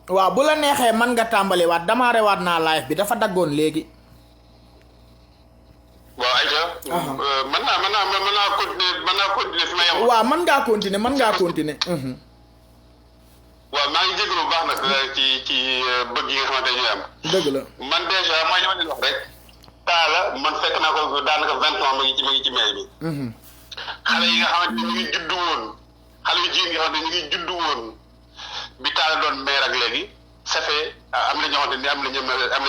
waaw bu la neexee mën nga tàmbaliwaat démarré waat naa live bi dafa daggoon léegi. waaw ayca. mën naa continuer fi ma yem. waaw mën ngaa continuer. waaw maa ngi jégalu bu baax nag ci bëgg yi nga xamante ne ñooy am. dëgg la man dèjà mooy li ma leen wax rek. Talla man fekk naa ko daanaka 20 ans ma ngi ci maire bi. xale yi nga xamante ni ñu ngi juddu woon xale yu jigéen yi nga xamante ni ñu ngi juddu woon bi Talla doon maire ak léegi ça fait am na ñoo xamante ni am nañu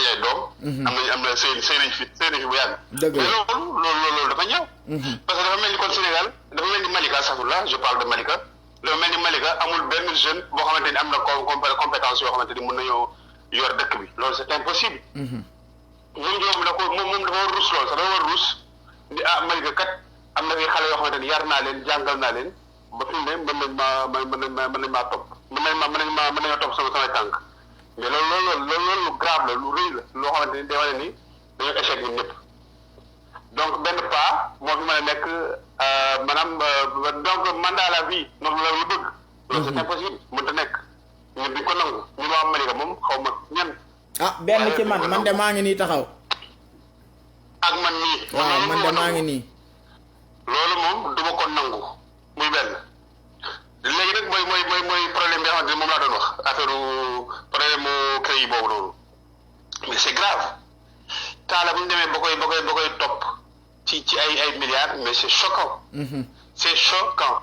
ay doom. am na seen fi bu yàgg. dëgg la mais loolu dafa ñëw. parce que dafa mel ni kon Sénégal dafa mel ni Malika safula je parle de Malika. dafa mel ni Malika amul benn jeune boo xamante ni am na compétence yoo xamante ni mën nañoo yor dëkk bi loolu c'est impossible. moom dafa war rus loolu sax dafa war rus ni Malika kat am na ay xale yoo xamante ni yar naa leen jàngal naa leen ba fi mu ne mën nañ maa topp mën nañoo topp samay tànk mais loolu lu grave la lu rëy la loo xamante ni day wane ni dañoo échec ñun ñëpp donc benn pas moo fi mën a nekk maanaam donc mandat à la vie noonu la lu bëgg. loolu c'est impossible mënut a nekk ñun duñ ko nangu ñun waa Malika moom xaw ma ñan. benn ci man de maa ngi nii taxaw. ak man nii. waaw man de maa ngi nii. loolu moom du ma ko nangu muy benn léegi nag mooy problème bi nga xamante ne moom laa doon wax affaire problème mu crédit boobu noonu mais c'est grave Talla bu ñu demee ba koy topp ci ay milliards mais c'est choquant. c'est choquant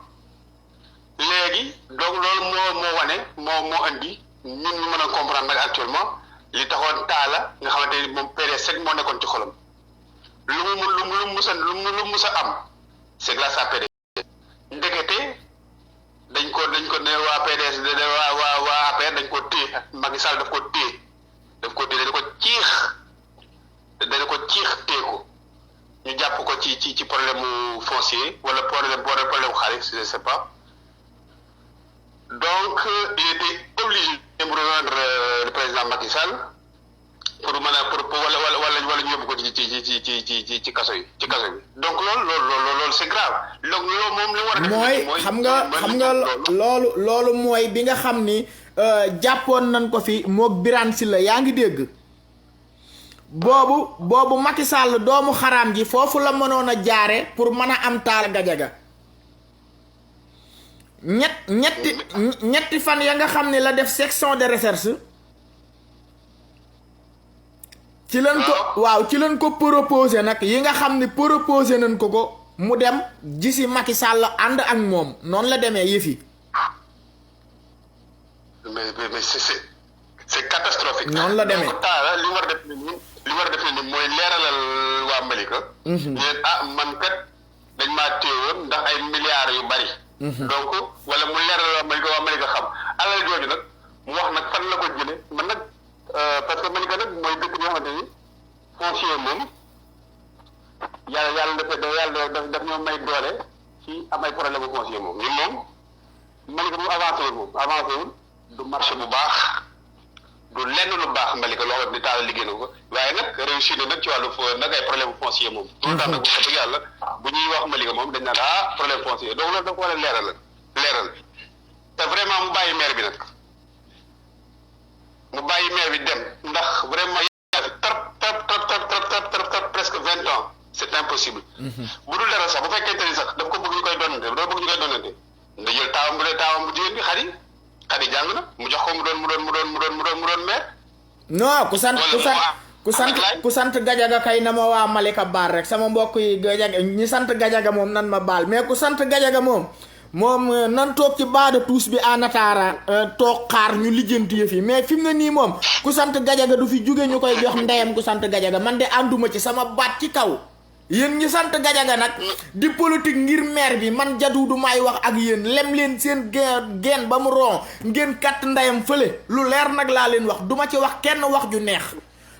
léegi donc loolu moo wane moo andi ñun ñu mën a comprendre nag actuellement li taxoon Talla nga xamante ni moom PDS rek moo nekkoon ci xolam lu mu mus a am c'est grâce à PDS. ndekete dañ ko ne waa PDS waa APR dañ ko téye Macky Sall daf ko téye dana ko téye ko ñu jàpp ko ci problème mu foncier wala problème xaalis je sais pas donc il était obligé de rejoindre le président Macky Sall pour mën a pour wala ñu yóbbu ko ci kaso yi donc loolu c'est grave donc loolu moom li war a def mooy xam nga loolu mooy bi nga xam ni jàppoon nañ ko fi moog Birane Sylla yaa ngi dégg boobu Macky Sall doomu xaraam ji foofu la mënoon a jaare pour mën a am Talla Gadiaga ñetti fan ya nga xam ne la def section de recherche ci leen ko proposé nag yi nga xam ne proposé nañ ko mu dem gisi Macky Sall ànd ak moom noonu la demee yëfi mais c'est catastrophique. noonu la demee donc Talla li war a def ni mooy leeralal waa Malika. ñeen man kat dañ maa téewoon ndax ay milliards yu bari. donc wala mu leeralal waa Malika xam alal jooju nag mu wax nag fan la ko jële man nag parce que Malika nag mooy dëkk bi nga xamante ni foncier moom yàlla daf ñoo may doole ci am ay problème bu foncier moom ñun moom Malika moom avancé wul du marché bu baax du lenn lu baax Malika loo xam ne Talla liggéey na ko waaye nag réussir na nag ci wàllu nag ay problème foncier moom tout le temps nag bu dëgg yàlla bu ñuy wax Malika moom dañ naan problème foncier donc loolu dafa war a leeral te vraiment mu bàyyi maire bi nag bi dem ndax vraiment trop presque 20 ans c'est impossible bu dul dara sax bu fekkente ni sax daf ko bëgg ñu koy donnante nda jël taawam bu jigéen bi xadi jàng na mu jox ko mu doon maire. non ku sant Gadiaga kay na ma waa Malika baal rek sama mbokk yi Gadiaga ñi sant Gadiaga moom nan ma baal mais ku sant Gadiaga moom nan toog ci bas de touche bi en attendant toog xaar ñu lijjanti yëf yi mais fi mu ne nii moom ku sant Gadiaga du fi jóge ñu koy jox ndeyam ku sant Gadiaga man de ànduma ci sama baat ci kaw. yéen ñi sant Gadiaga nag di politique ngir maire bi man jadu du may wax ak yéen lem leen seen geen ba mu ron ngeen katt ndeyam fële lu leer nag laa leen wax duma ci wax kenn wax ju neex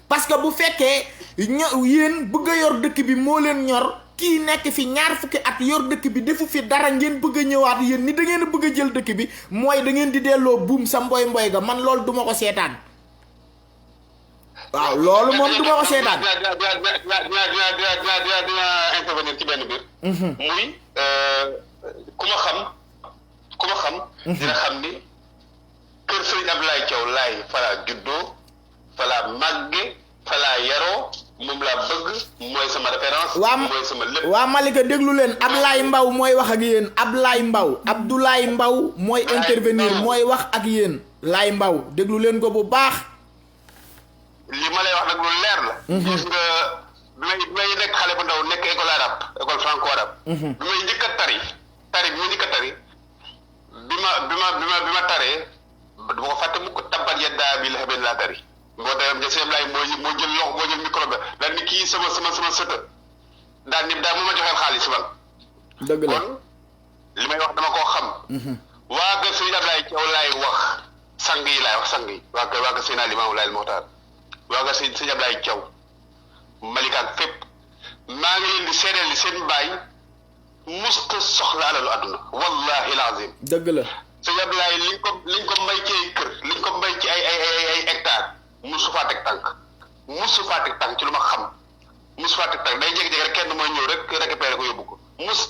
parce que bu fekkee yéen bëgg a yor dëkk bi moo leen ñor kii nekk fi ñaar fukki at yor dëkk bi defu fi dara ngeen bëgg a ñëwaat yéen ni da ngeen a bëgg a jël dëkk bi mooy da ngeen di delloo buum sa mboy ga man loolu duma ko seetaan waaw loolu moom du ma ko seetaan. dina intervenir ci benn biir. muy ku ma xam. dina xam ni kër Serigne Ablaye Thiaw laay falaa juddoo falaa màgge falaa yaroo moom laa bëgg mooy sama référence mooy sama lépp waa Malika déglu leen Ablaye Mbaw mooy wax ak yéen Ablaye Mbaw Abdoulaye Mbaw mooy intervenir mooy wax ak yéen Laay Mbaw déglu leen ko bu baax li ma lay wax nag lu leer la gis nga bi may nekk xale bu ndaw nekk école arabe école franco arabe bi may njëkk a tari bi ma njëkk a tari bi ma taree du ma ko fàtte mukk tabbat yaddaa abii lahabin laa tari moo tax sëñ Ablaye moo jël loxo moo jël micro ba daal ni kii sama sëta daal ni daal mu ma joxeel xaalis man dëgg la kon li may wax dama koo xam waa kër sëñ Ablaye Thiaw laay wax sang yi laay wax sang yi waa kër Seydina Limaamu Laay Muxtaar waa kër sëñ Ablaye Thiaw Malika ak fépp maa ngi leen di seedeel ni seen baay musta soxla alalu àdduna wallahi lazim dëgg la sëñ Ablaye liñ ko may ci ay kër liñ ko may ci ay hectare musu faa teg tànk ci lu ma xam musu faa teg tànk day jékki-jékki rek kenn mooy ñëw rek récupéré ko yóbbu ko mus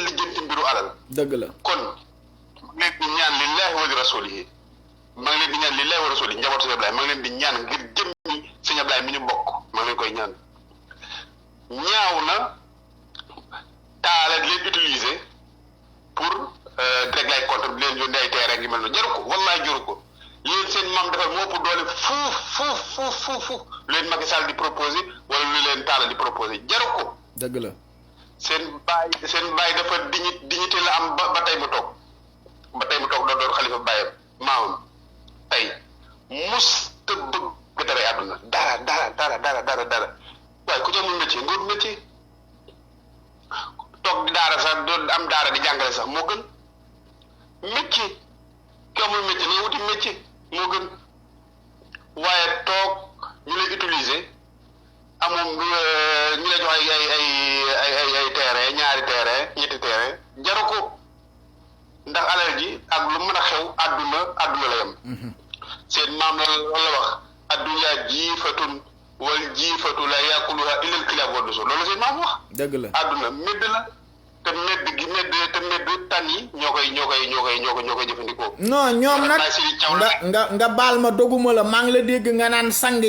lijjanti mbiru alal dëgg la kon maa ngi leen di ñaan lillahi wa li rasulihi maa ngi leen di ñaan lillahi wa rasulihi njabootu sëñ Ablaye maa ngi leen di ñaan ngir jëmmi sëñ Ablaye mi ñu bokk maa ngi leen koy ñaan ñaaw na taala di leen utiliser pour direct lay contre bi leen yónnee ay terrain yu mel noonu jaru ko wallaay jaru ko yéen seen maam dafa moo ëpp doole fuuf lu leen Macky Sall di proposer wala lu leen taala di proposer jaru ko dëgg la seen baay dafa dignité la am ba tey mu toog doon xalifa baayam maamam tey mus te bëgg dara àdduna dara waaye ku ci amul métier nga wut métier toog di daara sax doon am daara di jàngale sax moo gën métier ki amul métier nga wuti métier moo gën waaye toog ñu lay utiliser amoon ñu lay jox ay terrain ñaari terrain ñetti terrain jaru ko ndax alal ji ak lu mën a xew àdduna la yem seen maam la wax addunya jiifatun wal jiifatu la yakuluha illa al kilaab wa nusur loolu seen maam wax dëgg la àdduna medd la te medd tan yi ñoo koy jëfandikoo non ñoom nag nga baal ma doguma la maa ngi la dégg nga naan sang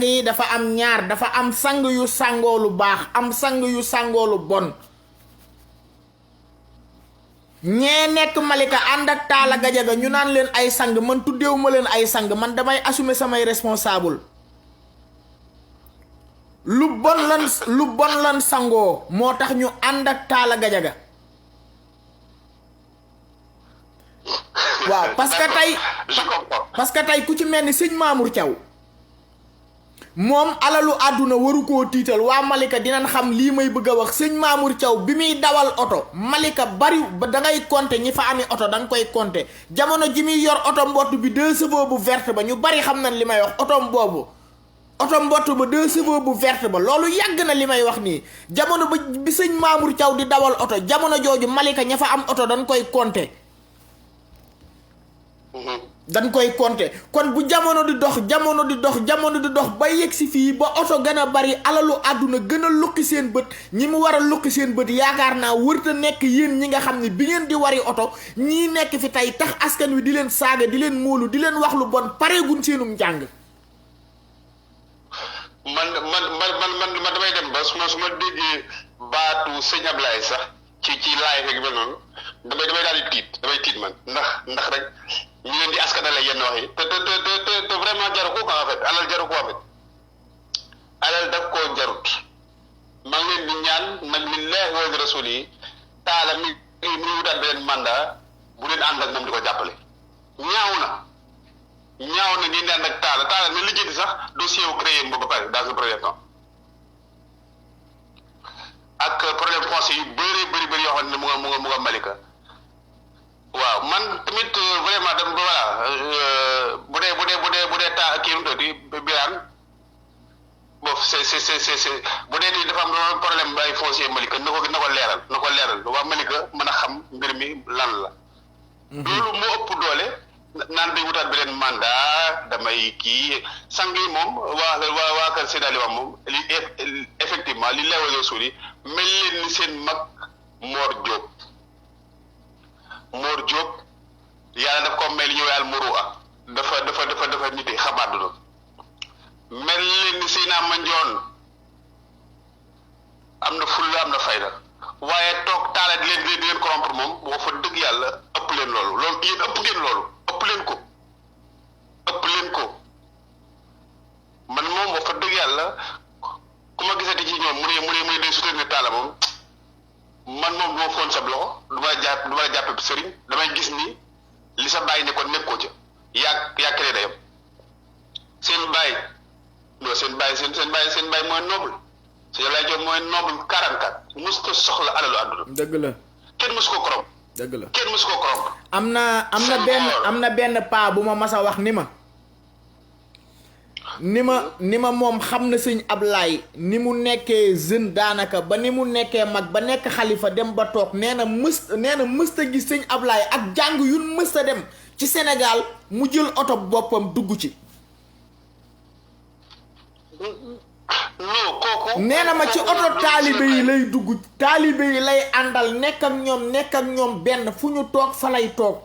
yi dafa am ñaar dafa am sang yu sangoo lu baax am sang yu sangoo lu bon ñee nekk Malika ànd ak Talla Gadiaga ñu naan leen ay sang man tuddeewu ma leen ay sang man damay assumer samay responsable lu bon lan sangoo moo tax ñu ànd ak Talla Gadiaga waaw parce que tey ku ci mel ni sëñ Mamour Thiaw moom alalu àdduna waru koo tiital waa Malika dinañ xam lii may bëgg a wax sëñ Mamour Thiaw bi muy dawal oto Malika bari ba da ngay compter ñi fa amee oto da nga koy compter jamono ji muy yor oto mbott bi 2 chevaux bu verte ba ñu bari xam nañ li may wax oto mbott ba 2 chevaux bu verte ba loolu yàgg na li may wax nii jamono ba bi sëñ Mamour Thiaw di dawal oto jamono jooju Malika ña fa am oto dañ koy compter dañ koy compter kon bu jamono di dox ba yegg si fii ba oto gën a bari alalu àdduna gën a lukki seen bët ñi mu war a lukki seen bët yaakaar naa wërta nekk yéen ñi nga xam ne bi ngeen di wari oto ñii nekk fi tey tax askan wi di leen saaga di leen móolu di leen wax lu bon pareeguñ seenum njàng man damay dem ba su ma déggee baatu sëñ Ablaye sax ci laay rek mel noonu damay daal di tiit man ndax rek ñu leen di askanale yenn wax yi te vraiment jaru ko en fait alal jaru ko en fait alal daf koo jarut maa ngi leen di ñaan nag lillahi wa li rasuli yi Talla mi wutaat beneen mandat bu leen ànd ak moom di ko jàppale ñaaw na ngeen di ànd ak Talla na lijjanti sax dossier wu créé ba pare dans un premier temps ak problème foncier yu bëri yoo xam ne mu nga Malika waaw man tamit vraiment dem voilà bu dee taa kii di Birane boof c'est bu dee nii dafa am problème ay foncier Malika na ko leeral waa Malika mën a xam mbir mi lan la loolu moo ëpp doole naan day wutaat beneen mandat damay kii sang yi moom waa kër Seydina Limaamu moom effectivement li leewale suul yi mel leen ni seen mag Mor Diop yàlla daf ko may li ñëw yàlla muru dafa dafa nite xam àdduna mel leen ni Seyna Mandione am na fulla am na fayda waaye toog taala di leen corrompre moom boo fa dëgg yàlla ëpp leen loolu yéen ëpp ngeen loolu ëpp leen ko man moom boo fa dëgg yàlla ku ma gisati ci ñoom mu ne day soutenir taala moom man moom du ma foon sab loxo du ma la jàppe sëriñ damay gis ni li sa bàyyi ne kon nekkoo ca yaa kene dayam seen bàyyi mooy noble sëñ Ablaye Diop mooy noble 44 mos ko soxla alalu àdduna. dëgg la kenn mos ko korom. dëgg la kenn mos ko korom. am na benn paa bu ma mas a wax ni ma moom xam na sëñ Ablaye ni mu nekkee jeune daanaka ba ni mu nekkee mag ba nekk xalifa dem ba toog nee na mësta gis sëñ Ablaye ak jàng yun mësta dem ci Sénégal mu jël oto boppam dugg ci. non kooku. nee na ma ci oto taalibe yi lay dugg taalibe yi lay àndal nekk ak ñoom benn fu ñu toog fa lay toog.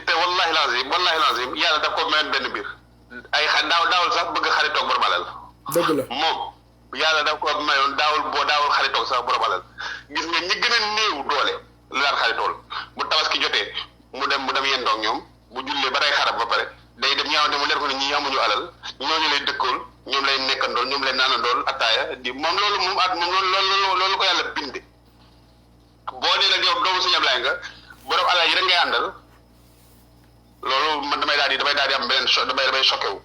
te wallahi lazim yàlla daf ko mayoon benn biir ay daawul sax bëgg xaritoog borom alal. dëgg la moom yàlla daf ko mayoon daawul xaritoog sax borom alal gis nga ñi gën a néew doole la daan xaritool bu tabaski jotee mu dem yendoog ñoom bu jullee ba rey xarab ba pare day dem ñaaw ne mu leer ko ne ñi amuñu alal ñooñu lay dëkkool ñoom lay nekkandool ñoom lay naanandool attaaya di moom loolu ko yàlla binde boo nee nag yow doomu Sëñ Ablaye nga borom alal yi rek ngay àndal loolu man damay daal di am beneen damay choqué wu.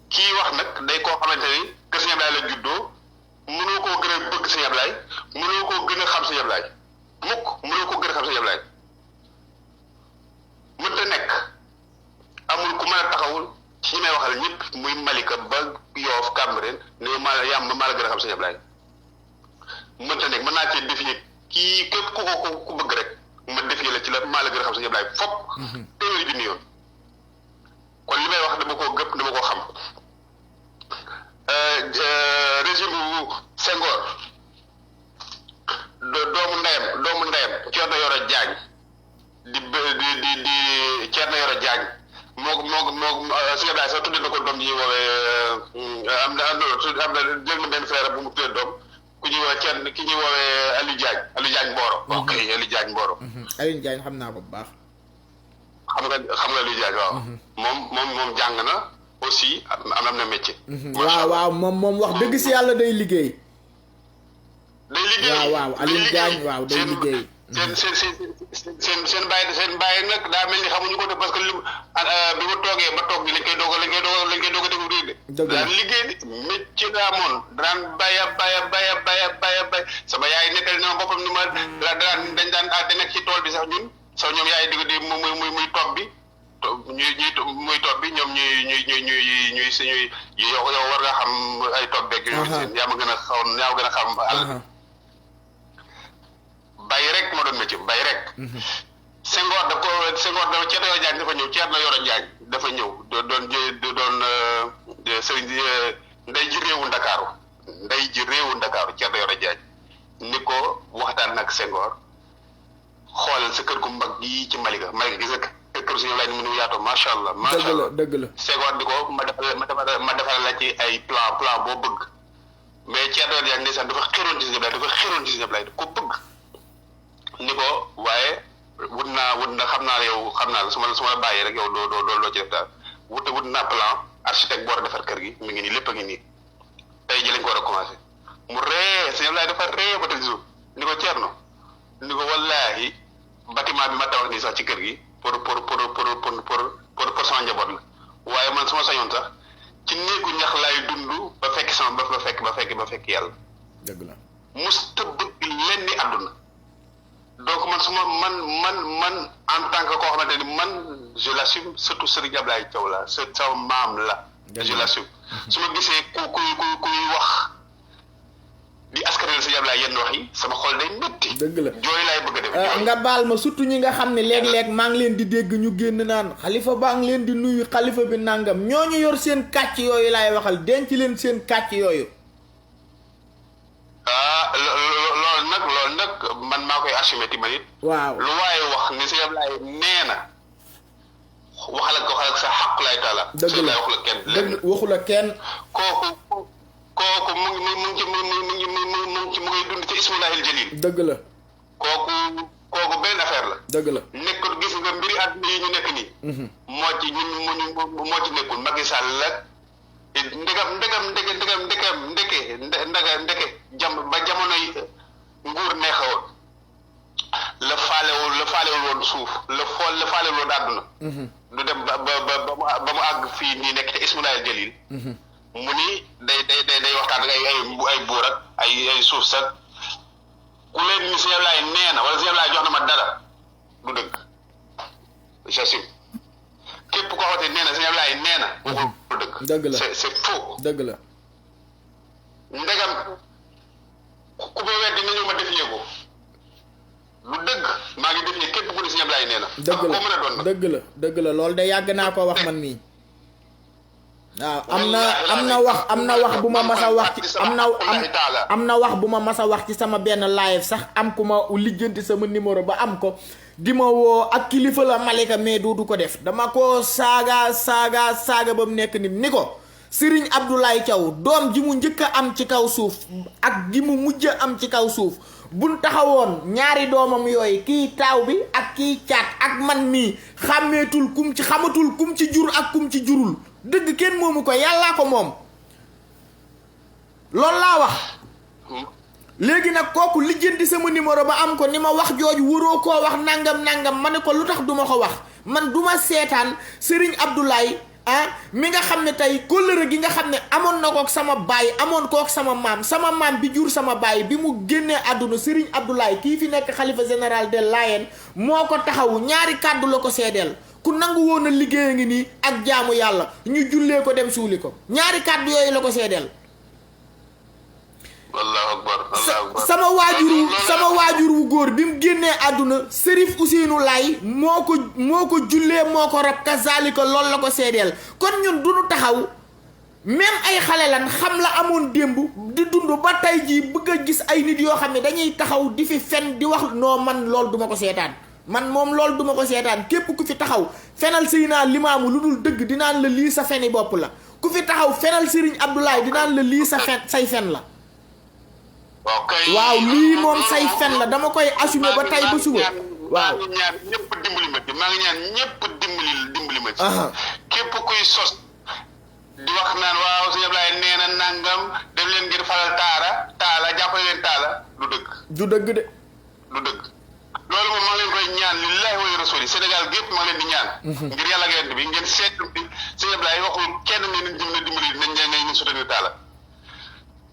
kii wax nag day koo xamante ni kër Sëñ Ablaye la juddoo mënoo koo gën a bëgg Sëñ Ablaye mënoo koo gën a xam Sëñ Ablaye mukk mënoo koo gën a xam Sëñ Ablaye mënta nekk amul ku mën a taxawul ci ñi may waxal ñëpp muy Malika ba Yoof Cambérène ne maa la gën a xam Sëñ Ablaye mënta nekk mën naa cee défier kii képp ku bëgg rek ma défier la ci la maa la gën a xam Sëñ Ablaye fop téeméeri junni yoon kon li may wax dama koo gëpp dama koo xam régime bu Senghor doomu ndeyam Thierno Yoro Diagne di Thierno Yoro Diagne moo Sëñ Ablaye sax tudde na ko doom ñuy woowee am na jël na benn frère bu mu tuddee doom ku ñuy woowee ki ñuy woowee Aliou Diagne Mboro. ok Aliou Diagne Mboro. Aliou Diagne xam naa ko bu baax. xam nga Aliou Diagne waaw. moom jàng na aussi am na métier. waaw moom wax dëgg si yàlla day liggéey. waaw Aliou Diagne waaw day liggéey. seen bàyyi nag daa mel ni xamuñu ko de parce que bi ma toogee ba toog bi lañ koy doog a découvrir de. daan liggéey de métier daa moon daan bay sama yaay nettali na boppam ni ma dañ daan nekk ci tool bi sax ñun sax ñoom yaay di muy toog bi muy toog bi ñoom ñuy yow war nga xam ay toog beeg yooyu seen yaa ma gën a xam àll bay rek moo doon métier bay rek. Senghor Thierno Yoro Diagne dafa ñëw doon sëriñ ndey ji réewu Ndakaaru Thierno Yoro Diagne ni ko waxtaan nag Senghor xoolal sa kër gu mag gi ci Malika gis nga kër Sëñ Ablaye ni mu yaatoo macha allah. macha allah dëgg la Senghor di ko ma defal la ci ay plan boo bëgg mais Thierno Yoro Diagne ndeysaan dafa xéroon ci Sëñ Ablaye da ko bëgg. ni ko waaye wut naa xam naa la su ma la bàyyee rek yow doo ci def daal wut naa plan architecte boo war a defar kër gi mi ngi nii lépp a ngi nii tey ji lañ ko war a commencé mu ree Sëñ Ablaye dafa ree ba tey ni ko Thierno ni ko wallaahi bâtiment bi ma tabax nii sax ci kër gi pour sama njaboot la waaye man su ma sañoon sax ci néegu ñax laay dund ba fekk yàlla. dëgg la musta bëgg leen ni àdduna. donc man en tant que koo xamante ni man je l'assume surtout Serigne Ablaye Thiaw la sama maam la. je l'assume su ma gisee kuy wax di askanal Serigne Ablaye yenn wax yi sama xol day métti. dëgg la jooy laay bëgg a def. nga baal ma surtout ñi nga xam ne léeg-léeg maa ngi leen di dégg ñu génn naan xalifa baa ngi leen di nuyu xalifa bi nangam ñooñu yor seen kàcc yooyu laay waxal denc leen seen kàcc yooyu. loolu nag man maa koy assumé ti ma nit. waaw lu waaye wax ni Sëñ Ablaye nee na dëgg la waxu la kenn lenn waxu la kenn. kooku mu ngi dund ci ismulaahil jalil. dëgg la. kooku benn affaire la. dëgg la. nekkul gis nga mbiri àdduna yi ñu nekk nii. moo ci nekkul Macky Sall ak ndeke ba jamonoy nguur neexawoon la faalewul woon suuf la faalewul woon àdduna. du dem ba mu àgg fii nii nekk te ismulaahil jalil. mu ni day waxtaan ak ay buur ak ay suuf sax ku leen ni Sëñ Ablaye nee na wala Sëñ Ablaye jox na ma dara du dëgg j'assume képp koo xamante nee na Sëñ Ablaye nee na waxul dëgg. dëgg la c'est faux. dëgg la. ndegam ku ma weddi nga ñëw ma defee ko lu dëgg maa ngi defee képp ku ne Sëñ Ablaye nee na. dëgg la koo mën a doon nag. dëgg la loolu de yàgg naa ko wax man mii. waaw am na wax bu ma mas a wax ci am na wax bu ma mas a wax ci sama benn live sax am ku ma lijjanti sama numéro ba am ko di ma woo ak kilifa la Malika mais du ko def dama ko saaga ba mu nekk ni ko Serigne Abdoulaye Thiaw doom ji mu njëkk a am ci kaw suuf ak ji mu mujj a am ci kaw suuf buñ taxawoon ñaari doomam yooyu kii taaw bi ak kii caat ak man mii xàmmeetul xamatul kum ci jur ak kum ci jurul dëgg kenn moomu ko yàllaa ko moom loolu laa wax. léegi nag kooku lijjanti sama numéro ba am ko ni ma wax jooju waroo koo wax nangam ma ne ko lu tax duma ko wax man duma seetaan Serigne Abdoulaye mi nga xam ne tey kóllëre gi nga xam ne amoon na kook sama baay amoon kook sama maam bi jur sama baay bi mu génnee àdduna Serigne Abdoulaye kii fi nekk xalifa général des Layènes moo ko taxawu ñaari kàddu la ko seedeel ku nangu woon a liggéey ngi nii ak jaamu yàlla ñu jullee ko dem suuli ko ñaari kàddu yooyu la ko seedeel. sama waajur wu góor bi mu génnee àdduna Serif Ousseynou Laye moo ko jullee moo ko rab kazalika loolu la ko seedeel kon ñun duñu taxaw même ay xale lan xam la amoon démb di dund ba tey jii bëgg a gis ay nit yoo xam ne dañuy taxaw di fi fen di wax noo man loolu duma ko seetaan man moom loolu duma ko seetaan képp ku fi taxaw fenal Seydina Limaamu lu dul dëgg dinaan la lii sa feni bopp la ku fi taxaw fenal Serigne Abdoulaye dinaan la lii sa fen say fen la waaw lii moom say fen la dama koy assumer ba tey ba suba waaw maa ngi ñaan ñëpp dimbali ma ci képp kuy sos di wax naan waaw Sëñ Ablaye nee na nangam def leen ngir falal taala jàppale leen taala du dëgg de loolu moom maa ngi leen koy ñaan lillahi wa rasuli Sénégal gépp maa ngi leen di ñaan ngir yàlla ngeen bi ngeen seet bi Sëñ Ablaye waxul kenn ne nañ dimbali nañ soutenir taala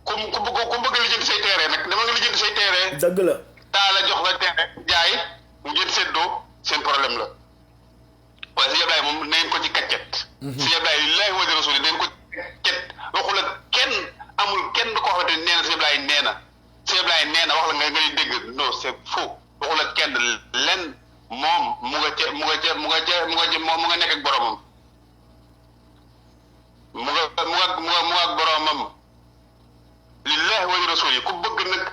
ku bëgg a lijjanti say terrain nag dama nga lijjanti say terrain. dëgg la taala jox la terrain jaay mu ngeen séddoo seen problème la waaye Sëñ Ablaye moom neen ko ci kaccet. Sëñ Ablaye lillahi wa rasuli neen ko ci kaccet waxul ak kenn amul kenn koo xamante ne nee na Sëñ Ablaye nee na Sëñ Ablaye nee na wax la nga ngay dégg non c'est faux waxul ak kenn lenn moom mu nga nekk ak boromam mu nga ak boromam. lillahi wa rasuli ku bëgg nag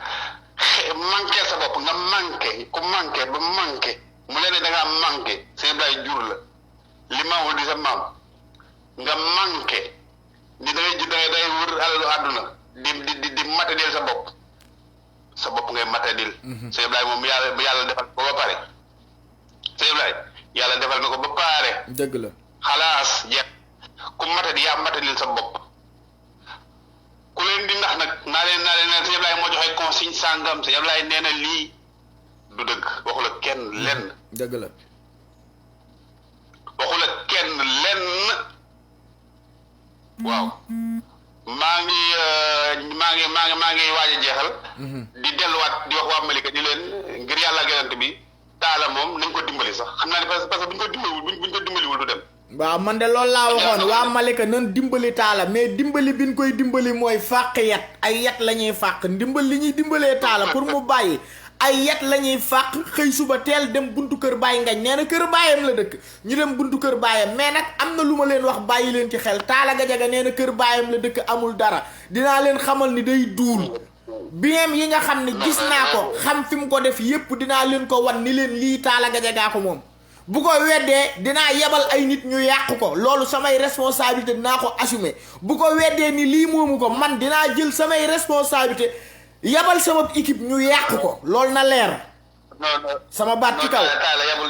manqué sa bopp nga manqué ba manqué mu leen da ngaa manqué Sëñ Ablaye jur la li maamu di sa maam nga manqué ni da ngay wër alalu àdduna di matadil sa bopp ngay matadil. Sëñ Ablaye moom yàlla defal ko ba pare Sëñ Ablaye yàlla defal na ko ba pare. dëgg la xalaas jeex ku matadi yaa matadil sa bopp. ku leen di ndax nag naa leen Sëñ Ablaye moo joxe consigne sàngam Sëñ Ablaye nee na lii du dëgg waxul ak kenn lenn. dëgg la waxul ak kenn lenn waaw maa ngi waaj a jeexal. di delluwaat di wax waa Malika di leen ngir yàlla ak yonent bi taala moom nañ ko dimbali sax xam naa ne parce que buñ ko dimbaliwul du dem. waaw man de loolu laa waxoon waa Malika nan dimbali taala mais dimbali bi ñu koy dimbali mooy fàq yat ay yat la ñuy fàq ndimbal li ñuy dimbalee taala pour mu bàyyi ay yat la ñuy fàq xëy suba teel dem buntu kër Baye Ngañ nee na kër baayam la dëkk ñu dem buntu kër baayam mais nag am na lu ma leen wax bàyyi leen ci xel Taala Gajaga nee na kër baayam la dëkk amul dara dinaa leen xamal ni day duul bien yi nga xam ne gis naa ko xam fi mu ko def yépp dinaa leen ko wan ni leen lii Taala Gajaga ko moom bu ko weddee dinaa yebal ay nit ñu yàq ko loolu samay responsabilité dinaa ko assumer bu ko weddee ni lii moomu ko man dinaa jël samay responsabilité yebal sama équipe ñu yàq ko loolu na leer. sama baat ci kaw. Talla yabul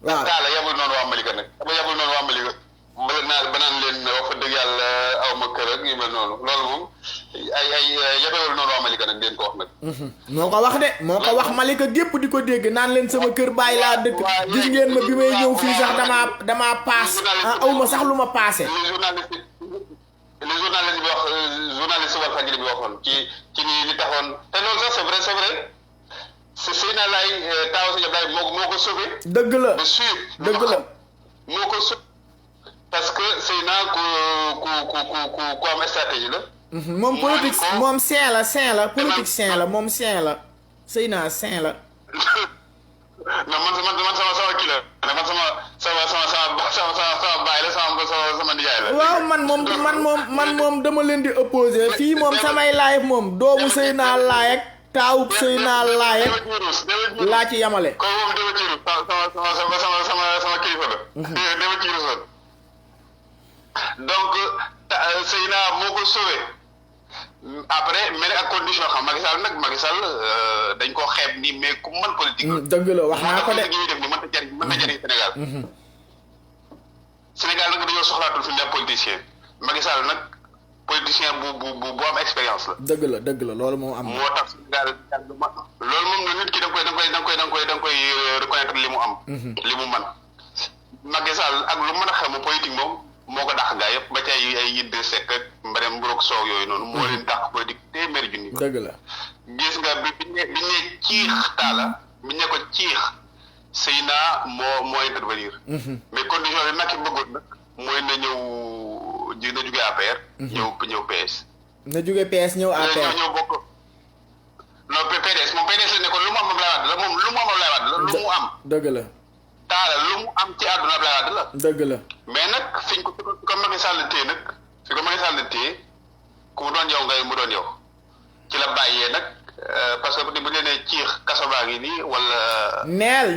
waaw Talla yabul noonu waa Malika nag yabul noonu waa Malika ba naan leen wax dëgg yàlla aw ma kër ak yu mel noonu loolu moom ay yabewul noonu waa Malika nag leen ko wax nag. moo ko wax de moo ko wax Malika gépp di ko dégg naan leen sama kër bàyyi laa dëkk gis ngeen ma bi may ñëw fii sax damaa paas aw ma sax lu ma paase. li journaliste bi wax journaliste Walfadjri bi waxoon ci li taxoon te loolu sax c'est vrai Seyna Laye Taaw Sëñ Ablaye moo ko sauvé. dëgg la de sûr dëgg la moo ko sauvé parce que Seyna ku am stratégie la. moom politique moom saint la politique saint la moom saint la Seyna saint la. non man sama kii la man sama baay la sama nijaay la. waaw man moom dama leen di opposé fii moom samay live moom doomu Seyna Laye ak taawub Seyna Laye ak laa ci yamale. comme moom dama ci rus sama kilifa la. dama ci rusoon donc Seyna moo ko sauvé après mais ak condition xam Macky Sall dañ koo xeeb nii mais ku mën politique. dëgg la wax naa ko de ñuy def ni mën na jariñ Sénégal. Sénégal nag dañoo soxlaatul fi mu ne politicien Macky Sall nag politicien bu am expérience la. dëgg la loolu moom am na. moo tax Sénégal loolu moom la nit ki da nga koy reconnaître li mu am. li mu mën Macky Sall ak lu mën a xew politique moom moo ko dàq gaa yëpp ba ci ay yidd sekk ak mbarem mburoog soow yooyu noonu. moo leen dàq politique téeméeri junni. dëgg la gis nga bi ñu ciix Talla bi ñu ne ko ciix Seyna moo intervenir. mais condition bi Macky bëggoon nag mooy na jóge APR. ñëw PS. na jóge PS ñëw APR ñëw bokk. non PDS moom PDS la ne ko lu mu am Abdoulaye Wade la moom lu mu am Abdoulaye Wade la lu mu am. dëgg la. Talla lu mu am ci àdduna Abdoulaye Wade la. dëgg la. mais nag fi ko Macky Sall téye nag fi ko Macky Sall téye ku mu doon yow ngay mu doon yow ci la bàyyee nag parce que bu ñu nee ciix kaso baa ngi nii wala. neel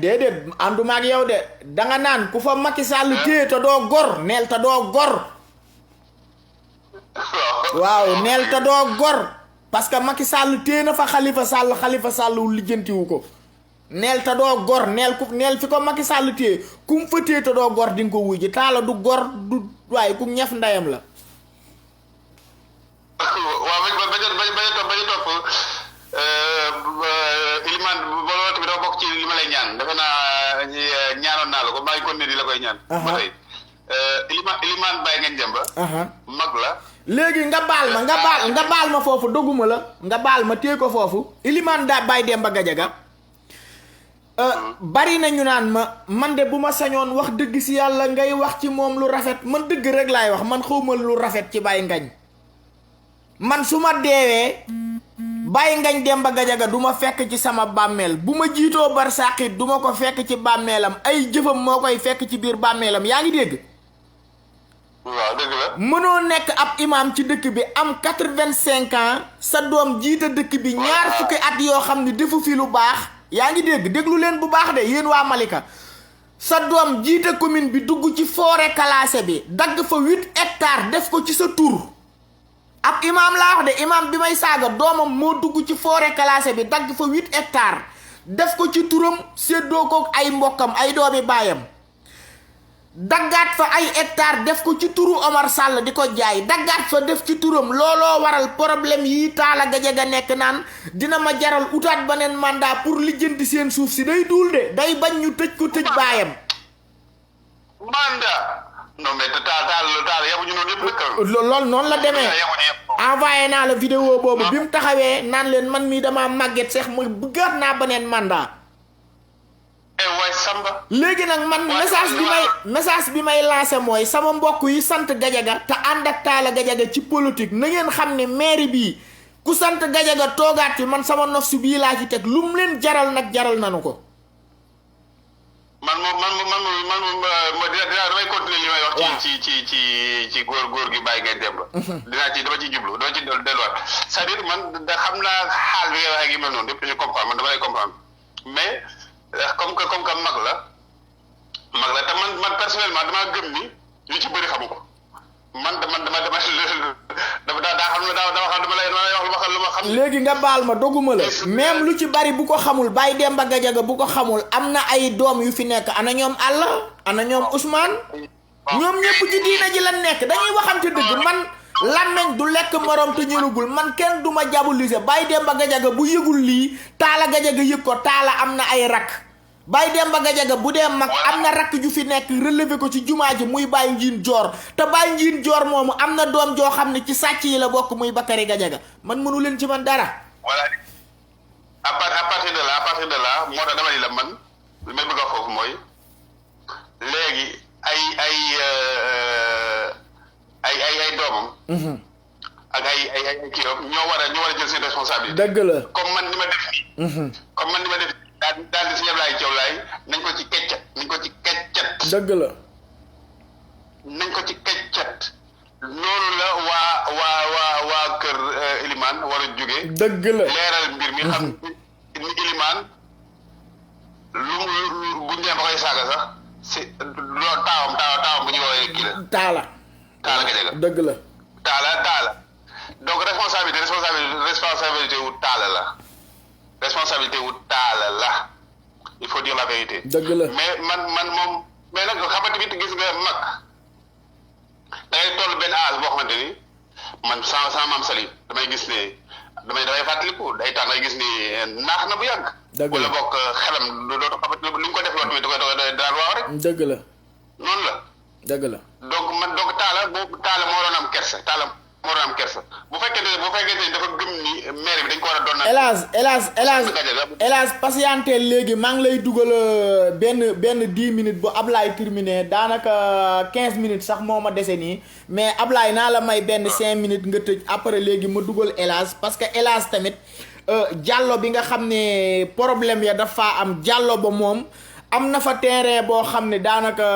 déedéet ànduma ak yow de danga naan ku fa Macky Sall téye te doo gor neel te doo gor. waaw neel te doo gor parce que Macky Sall téye na fa Khalifa Sall lijjantiwu ko. neel te doo gor neel fi ko Macky Sall téye ku mu fa téye te doo gor di nga ko wuy ji Talla du gor du waaye ku ñef ndeyam la. waaw bañ a topp Iliman booloo tamit dafa bokk ci li ma lay ñaan defe naa ñaanoon naa la ko maa ngi continuer di la koy ñaan. ba tey Iliman Baye ngeen jëm ba. mag la. léegi nga baal ma foofu dogguma la nga baal ma téye ko foofu Iliman Baye Demba Gadiaga bari na ñu naan man de bu ma sañoon wax dëgg si yàlla ngay wax ci moom lu rafet man dëgg rek laay wax man xawma lu rafet ci Baye Ngagne man su ma deewee Baye Ngagne Demba Gadiaga du ma fekk ci sama bàmmeel bu ma jiitoo barsàqit du ma ko fekk ci bàmmeelam ay jëfam moo koy fekk ci biir bàmmeelam yaa ngi dégg. waaw dëgg la. mënoo nekk ab imam ci dëkk bi am 85 ans sa doom jiita dëkk bi ñaar fukki at yoo xam ne defu fi lu baax yaa ngi déglu leen bu baax de yéen waa Malika sa doom jiita commune bi dugg ci forêt classée bi dagg fa 8 hectares def ko ci sa tur ab imam laa wax de imam bi may saaga doomam moo dugg ci forêt classée bi dagg fa 8 hectares def ko ci turam séddoo ko ay mbokkam ay doomi baayam daggaat fa ay hectare def ko ci turu Omar Sall di ko jaay daggaat fa def ci turam looloo waral problème yi Talla Gadiaga nekk naan dina ma jaral utaat beneen mandat pour lijjanti seen suuf si day duul de day bañ ñu tëj ko tëj baayam. mandat non mais Talla yabuñu noonu yëpp nag. loolu noonu la demee envoyé naa la vidéo boobu bi mu taxawee naan leen man mii damaa màgget sax muy bëggaat naa beneen mandat. waay Samba. léegi nag man message bi may lancé mooy sama mbokk yi sant Gadiaga te ànd ak Talla Gadiaga ci politique na ngeen xam ne mairie bii ku sant Gadiaga toogaat fi man sama nofsu bii laa ci teg lu mu leen jaral nag jaral nanu ko. man damay continuer li may wax. ci góor gi Baye Ngagne Demba. dama ciy jublu dama ci delluwaat c'est-à-dire man da xam naa xaal bi ngay wax ak yi mel noonu yëpp dañu comprendre man dama lay comprendre mais. comme que mag la te man personnellement damaa gëm ni ñu ci bëri xamu ko man daa xam ne dama lay wax lu ma xam. léegi nga baal ma doguma la même lu ci bari bu ko xamul Baye Demba Gadiaga bu ko xamul am na ay doom yu fi nekk ana ñoom Allah ana ñoom Ousmane ñoom ñëpp ci diina ji la nekk dañuy waxante dëgg man làmmeñ du lekk morom te ñërugul man kenn du ma diaboliser Baye Demba Gadiaga bu yëgul lii Talla Gadiaga yëg ko Talla am na ay rakk Baye Demba Gadiaga bu dee mag am na rakk ju fi nekk relevé ko ci jumaa ji muy Baye Njiin Joor te Baye Njiin Joor moomu am na doom joo xam ne ci sàcc yi la bokk muy Bakary Gadiaga man mënu leen ci man dara. voilà à partir de là moo tax dama ni la man li may bëgg a foofu mooy léegi ay doomam. ak ay kii ñoo war a jël seen responsabilité. dëgg la comme man ni ma def nii. comme man ni ma def daal di si Ablaye Thiaw Laye nañ ko ci keccat. dëgg la. nañ ko ci keccat. noonu la waa kër Elimane war a jóge. dëgg la leeral mbir mi xam ni Elimane lu bu ñu ba koy saaga sax si loolu taawam bu ñu woowee kii la. Talla Gadiaga. dëgg la. Talla donc responsabilité wu Talla la. responsabilité wu Talla la il faut dire la vérité. dëgg la mais man moom mais nag xamante bi gis nga mag da ngay toll benn âge boo xamante ni man sama maam Sali damay gis ne damay fàttaliku day tax ngay gis ni naax na bu yàgg. dëgg la wala bokk xelam dootu xamante ni li nga ko def loolu tamit da koy daan waaw rek. dëgg la. noonu la. dëgg la. donc Talla moo doon am kersa bu fekkee ne dafa gëm ni maire bi dañ ko war a doon. hélas patienté léegi maa ngi lay dugal benn 10 minutes bu Ablaye terminé daanaka 15 minutes sax moo ma dese nii mais Ablaye naa la may benn 5 minutes nga tëj après léegi ma dugal hélas parce que hélas tamit jàllo bi nga xam ne problème ya dafa am jàllo ba moom. am na fa terrain boo xam ne daanaka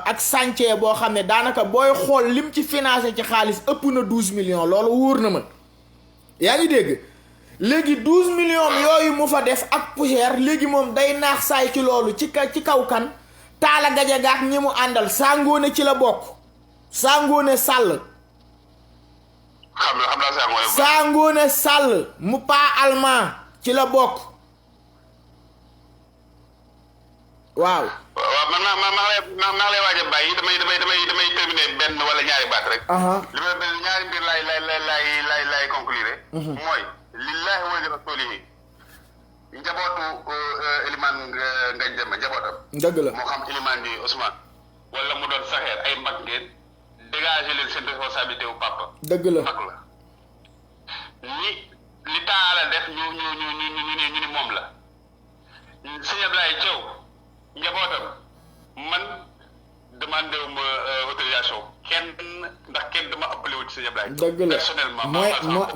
ak chantier boo xam ne daanaka booy xool lim ci financé ci xaalis ëpp na 12 millions loolu wóor na ma yaa ngi dégg léegi 12 millions yooyu mu fa def ak poussière léegi moom day naax saay ci loolu ci kaw kan Talla Gadiaga ak ñi mu àndal Sangoone ci la bokk Sangoone Sall. Sangoone Sall mu paa allemand ci la bokk. waaw man lay waaj a bàyyi damay terminer benn wala ñaari baat rek. li ma benn ñaari mbir lay conclure. mooy lillahi wa li rasulihi njabootu Elimane Ngagne Demba njabootam. dëgg la moo xam Elimane di Ousmane wala mu doon saxeer ay mag ngeen dégager leen seen responsabilité wu papa. dëgg la mag la li Talla def ñu ni moom la sëñ Ablaye Thiaw njabootam man demandé wu ma autorisation ndax kenn dama appelé wu ci sëñ Ablaye. dëgg la personnellement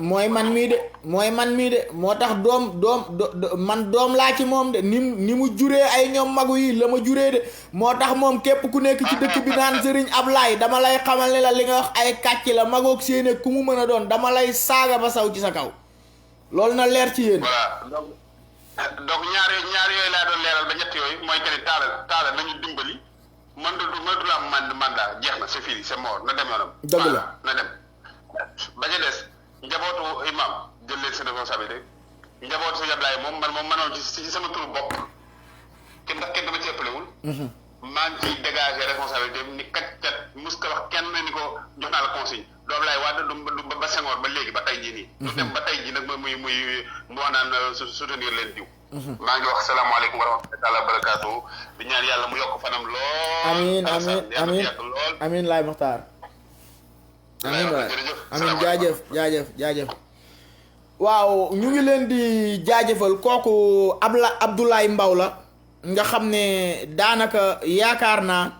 mooy man mii de moo tax doom laa ci moom de ni mu juree ay ñoom magu yi la ma juree de moo tax moom képp ku nekk ci dëkk bi naan Serigne Ablaye dama lay xamal ne la li nga wax ay kàcc la magoog séene ku mu mën a doon dama lay saaga ba saw ci sa kaw loolu na leer ci yéen. voilà donc ñaar yooyu laa doon leeral ba ñett yooyu mooy que ni Talla nañu dimbali mënatul am mandat jeex na c'est fini c'est mort na dem yoonam. dëgg la na dem ba ca des njabootu imam jël leen seen responsabilité njabootu sëñ Ablaye moom mënoon ci sama turu bopp kenn dama ci ëppalewul. maa ngi ciy dégager responsabilité ni kat mus ko wax kenn ni ko jox naa la consigne du Ablaye Wade du ba Senghor ba léegi ba tey jii nii. du dem ba tey jii nag muy mu wax naan soutenir leen diw. maa ngi wax salaamaaleykum wa rahmatulah wa barakaatu di ñaan yàlla mu yokk fanam lool. amiin laay Maxtaar. amiin waay amiin jaajëf. waaw ñu ngi leen di jaajëfal kooku Abdoulaye Mbaw la nga xam ne daanaka yaakaar naa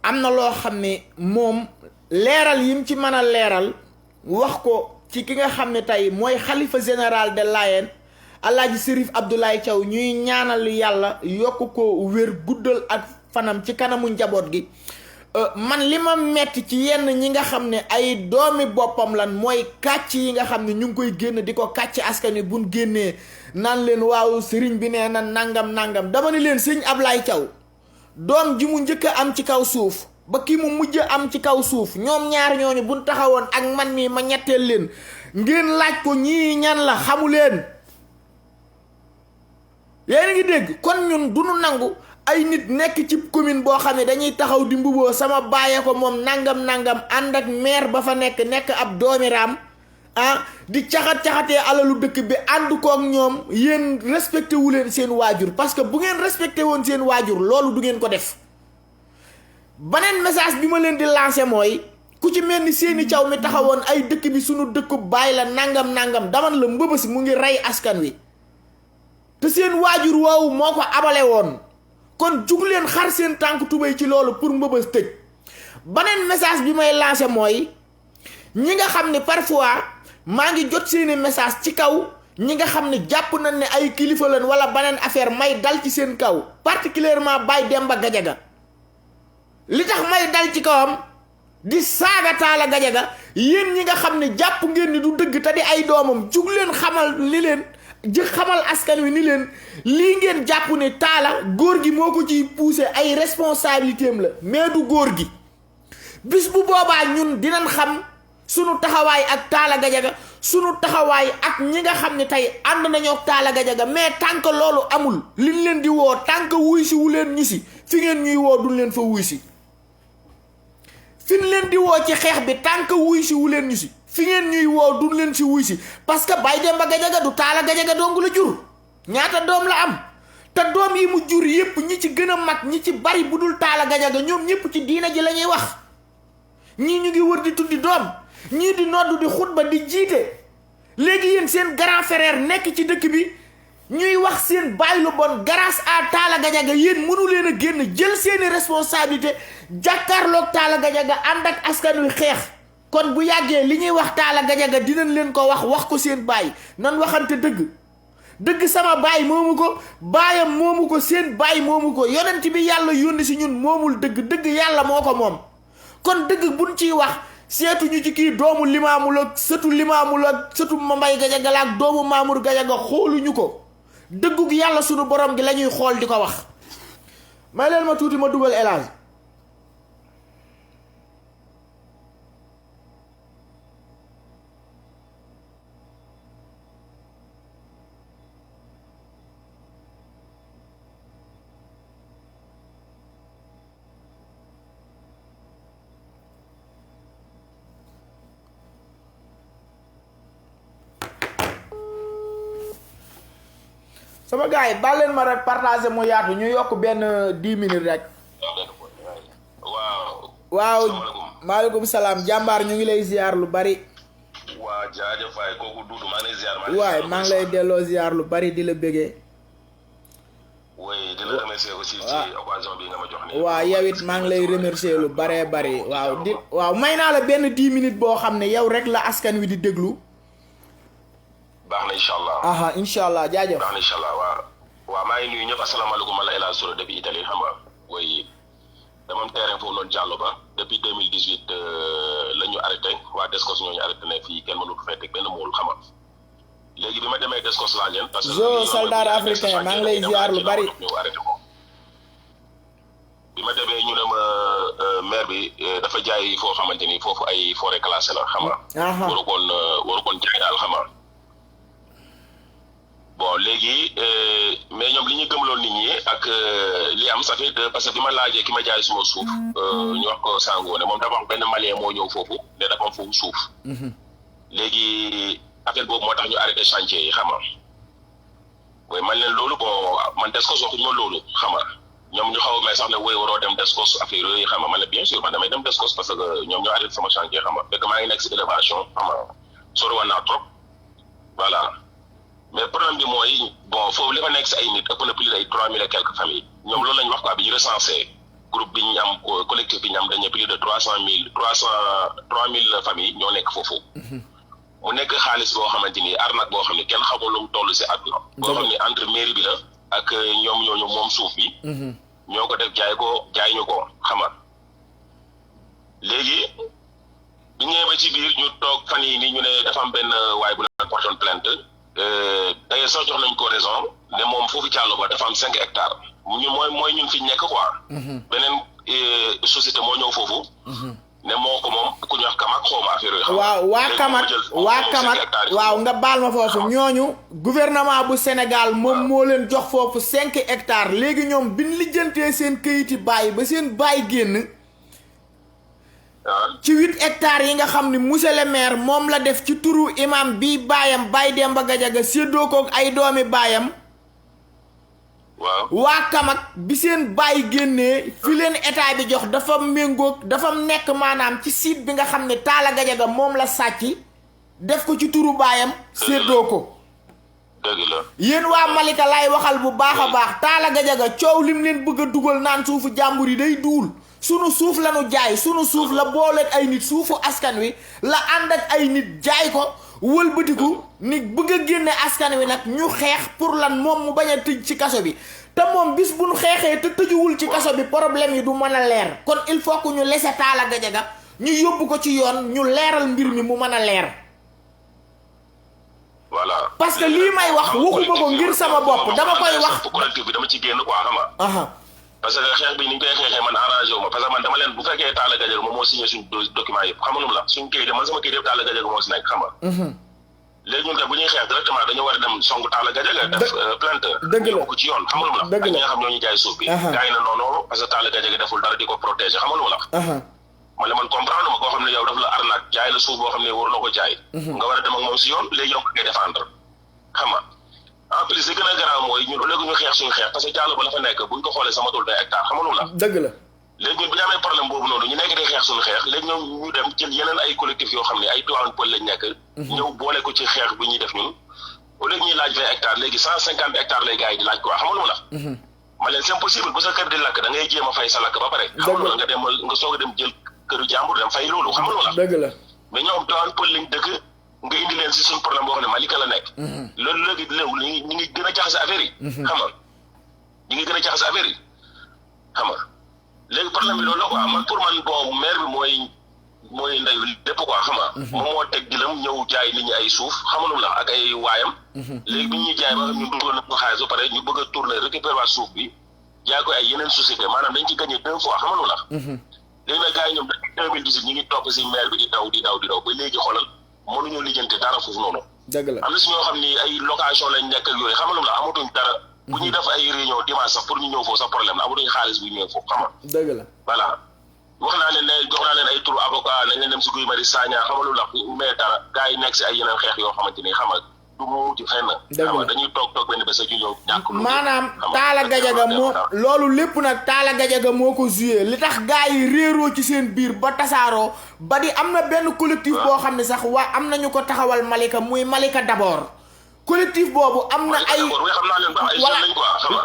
am na loo xam ne moom leeral yim ci mën a leeral wax ko ci ki nga xam ne tey mooy xalifa général de Layène Alaaji Sérif Abdoulaye Thiaw ñuy ñaanal yàlla yokk ko wér guddal ak fanam ci kanamu njaboot gi man li ma metti ci yenn ñi nga xam ne ay doomi boppam lan mooy kàcc yi nga xam ne ñu ngi koy génn di ko kàcc askan wi buñ génnee naan leen waaw sëriñ bi nee na nangam dama ne leen sëñ Ablaye Thiaw doom ji mu njëkk a am ci kaw suuf ba ki mu mujj am ci kaw suuf ñoom ñaar ñooñu buñ taxawoon ak man mii ma ñetteel leen ngeen laaj ko ñii ñan la xamu leen yéen a ngi dégg kon ñun duñu nangu ay nit nekk ci commune boo xam ne dañuy taxaw di mbuboo sama bàyyee ko moom nangam ànd ak maire ba fa nekk ab doomiraam di caxat-caxatee alalu dëkk bi ànd kook ñoom yéen respecté wu leen seen waajur parce que bu ngeen respecté woon seen waajur loolu du ngeen ko def beneen message bi ma leen di lancé mooy ku ci mel ni Seyni Thiaw mi taxawoon ay dëkk bi sunu dëkku baay la nangam daman la mbëbës mu ngi rey askan wi te seen waajur woowu moo ko abale woon kon jug leen xar seen tànk tubéy ci loolu pour mbëbës tëj beneen message bi may lancé mooy ñi nga xam ne parfois maa ngi jot seeni message ci kaw ñi nga xam ne jàpp nañ ne ay kilifa lañ wala beneen affaire may dal ci seen kaw particulièrement Baye Demba Gadiaga li tax may dal ci kawam di saaga Talla Gadiaga yéen ñi nga xam ne jàpp ngeen ni du dëgg te di ay doomam jug leen xamal li leen xamal askan wi ni leen lii ngeen jàpp ne Talla góor gi moo ko ciy poussé ay responsabilité am la mais du góor gi bis bu boobaa ñun dinañ xam sunu taxawaay ak Talla Gadiaga sunu taxawaay ak ñi nga xam ne tey ànd nañoo ak Talla Gadiaga mais tant que loolu amul liñ leen di woo tant que wuy si wu leen ñu si fi ngeen ñuy woo duñ leen fa wuy si fi ñu leen di woo ci xeex bi tant que wuy si wu leen ñu si fi ngeen ñuy woo duñ leen si wuy si parce que Baye Demba Gadiaga du Talla Gadiaga dong la jur ñaata doom la am te doom yi mu jur yépp ñi ci gën a mag ñi ci bari bu dul Talla Gadiaga ñoom ñépp ci diina ji la ñuy wax ñii ñu ngi wër di tuddi doom ñii di noddu di xutba di jiite léegi yéen seen grand frère nekk ci dëkk bi ñuy wax seen baay lu bon grâce à Talla Gadiaga yéen mënu leen a génn jël seeni responsabilité jàkkaarloog Talla Gadiaga ànd ak askan wi xeex kon bu yàggee li ñuy wax Talla Gadiaga dinañ leen ko wax ko seen baay nan waxante dëgg sama baay moomu ko baayam moomu ko seen baay moomu ko yonent bi yàlla yónni si ñun moomul dëgg yàlla moo ko moom kon dëgg buñ ciy wax seetu ñu ci kii doomu Limaamu la sëtu Limaamu la sëtu Mambay Gadiaga la ak doomu Mamour Gadiaga xooluñu ko dëggug yàlla sunu borom gi la ñuy xool di ko wax may leen ma tuuti ma dugal élage sama gars yi baal leen ma rek partagé mu yaatu ñu yokk benn 10 minutes rek. waaw. maaleykum salaam jàmbaar ñu ngi lay ziar lu bari. waa jaajëf waay kooku Duudu maa ngi lay ziar. waay maa ngi lay delloo ziar lu bari di la bëggee. oui di la remercier aussi ci occasion bi nga ma jox nii. waaw yow it maa ngi lay remercier lu baree bari waaw may naa la benn 10 minutes boo xam ne yow rek la askan wi di déglu. baax na incha allah incha allah jaajëf. baax na incha allah waaw maa ngi nuyu ñëpp asalaamaaleykum man la El Hadj Sow depuis Italie xam nga oui dama am terrain foofu noonu Diallo ba depuis 2018 la ñu arrêté waa Descos ñoo ñu arrêté ne fii kenn mënul fay teg benn mool xam nga léegi bi ma demee Descos laa leen. parce que zo soldat africain maa ngi lay ziar lu bari. ñëw arrêté ko bi ma demee ñu ne ma maire bi dafa jaay foo xamante ni foofu ay forêt classée la xam nga. waru koon jaay daal xam nga. bon léegi mais ñoom li ñu gëmloon nit ñi ak li am ça fait parce que bi ma laajee ki ma jaay suma suuf ñu wax ko Sango ne moom dafa am benn malien moo ñëw foofu ne dafa am foofu suuf léegi affaire boobu moo tax ñu arrêté chantier yi xam nga mooy man leen loolu bon man Descos waxuñu ma loolu xam nga ñoom ñu xaw may sax ne woy waroo dem Descos affaire yooyu xam nga man la bien sûr man damay dem Descos parce que ñoom ñoo arrêté sama chantier xam nga fekk maa ngi nekk si élévation xam nga sori woon naa trop voilà mais problème bi mooy bon foofu li fa nekk si ay nit ëpp na plus ay 3000 et quelques familles ñoom loolu lañ wax quoi bi ñu recensé groupe bi ñu am collectif bi ñu am dañu plus de 300000 familles ñoo nekk foofu. mu nekk xaalis boo xamante ni arnaque boo xam ne kenn xamul lu mu toll si àdduna. boo xam ne entre mairie bi la ak ñoom ñooñu moom suuf bi. ñoo ko def jaay ñu ko xam nga léegi bi ñëwee ba ci biir ñu toog fan yii nii ñu ne dafa am benn waay bu la portoon plainte d'ailleurs sax jox nañ ko raison ne moom foofu Diallo ba dafa am 5 hectares ñu mooy ñun fi nekk quoi. beneen société moo ñëw foofu. ne moo ko moom ku ñu wax Kamak xaw ma affaire yooyu. waaw waa Kamak waaw nga baal ma foofu ñooñu gouvernement bu Sénégal moom moo leen jox foofu 5 hectares léegi ñoom bi ñu lijjantee seen këyiti baay ba seen baay génn. ci 8 hectares yi nga xam ni monsieur le maire moom la def ci turu imam bi baayam Baye Demba Gadiaga séddoo ko ay doomi baayam. waaw waa Kamak bi seen baay génnee fi leen état bi jox dafa méngoog dafa nekk maanaam ci site bi nga xam ne Talla Gadiaga moom la sàcc def ko ci turu baayam séddoo ko. dëgg la yéen waa Malika laay waxal bu baax a baax Talla Gadiaga coow lim leen bëgg a dugal naan suufu jàmbur yi day duul sunu suuf la nu jaay sunu suuf la booleeg ay nit suufu askan wi la ànd ak ay nit jaay ko wëlbatiku ni bëgg a génne askan wi nag ñu xeex pour lan moom mu bañ a tëj ci kaso bi te moom bis bu ñu xeexee te tëjuwul ci kaso bi problème yi du mën a leer kon il faut que ñu laisser Talla Gadiaga ñu yóbbu ko ci yoon ñu leeral mbir mi mu mën a leer. voilà parce que lii may wax waxuma ko ngir sama bopp dama koy wax. collectif bi dama ci génn quoi xam nga. parce que xeex bi ni ñu koy xeexee man arrangé wu ma parce que man dama leen bu fekkee Talla Gadiaga moom moo signé suñ document yëpp xam nga nu la suñ kayit man sama kayit yëpp Talla Gadiaga moo si nekk xam nga. léegi ñun kat bu ñuy xeex directement dañoo war a dem song Talla Gadiaga def plainte yóbbu ko ci yoon xam nga nu la ak ñi nga xam ñoo ñu jaay suuf bi gars yi na noonu parce que Talla Gadiaga deful dara di ko protéger xam nga nu la man la man comprendre ma koo xam ne yow daf la arnaque jaay la suuf boo xam ne war na ko jaay nga war a dem ak moom si yoon léegi yow nga koy défendre xam nga en plus li gën a garaaw mooy ñun léegi ñu xeex suñu xeex parce que Diallo ba la fa nekk buñ ko xoolee sama tool 2 hectares xam nga lu la dëgg la léegi ñun bu ñu amee problème boobu noonu ñu nekk di xeex suñu xeex léegi ñoom ñu dem jël yeneen ay collectif yoo xam ne ay Tivaouane Peulh lañ nekk ñëw boole ko ci xeex bi ñuy def ñun au lieu ñuy laaj 20 hectares léegi 150 hectares lay gars yi di laaj quoi xam nga lu la ma leen c'est impossible bu sa kër di lakk da ngay jéem a fay sa lakk ba pare xam nga nga dem nga soog a dem jël këru jàmbur dem fay loolu xam nga lu la dëgg la mais ñoom Tivaouane Peulh lañ dëkk nga indi leen si suñu problème boo xam ne Malika la nekk. loolu léegi léegi ñu ngi gën a jaxase affaire yi. xam nga ñu ngi gën a jaxase affaire yi xam nga léegi problème bi loolu la quoi man pour man bon maire bi mooy ndeyu lépp quoi xam nga. moom moo teg dilam ñëw jaay nit ñi ay suuf xamalum la ak ay waayam. léegi bi ñuy jaay ba ñu dugal na ko xaalis ba pare ñu bëgg a tourner récupérer waa suuf bi jaay ko ay yeneen société maanaam dañ ci gagné 2 fois xamalum la. léegi nag gars yi ñoom 2018 ñu ngi topp si maire bi di daw ba léegi xoolal. mënuñu lijjanti dara foofu noonu. dëgg la am na si ñoo xam ni ay location lañ nekk ak yooyu xamalum la amatuñ dara. bu ñuy def ay réunion dimanche sax pour ñu ñëw foofu sax problème la amatuñ xaalis bu ñëw foofu xam nga. dëgg la voilà wax naa leen ne jox naa leen ay turu avocat nañ leen dem si Guy Marius Sagna xamalum la mais dara gars yi nekk si ay yeneen xeex yoo xamante ni xam nga du mu ci fenn. dëgg la dañuy toog benn bés ñu ñëw ñàkk lu maanaam Talla Gadiaga moo loolu lépp nag Talla Gadiaga moo ko joué li tax gars yi réeroo ci seen biir ba tasaaroo ba di am na benn collectif boo xam ne sax waa am nañu ko taxawal Malika muy Malika d'abord collectif boobu am na ay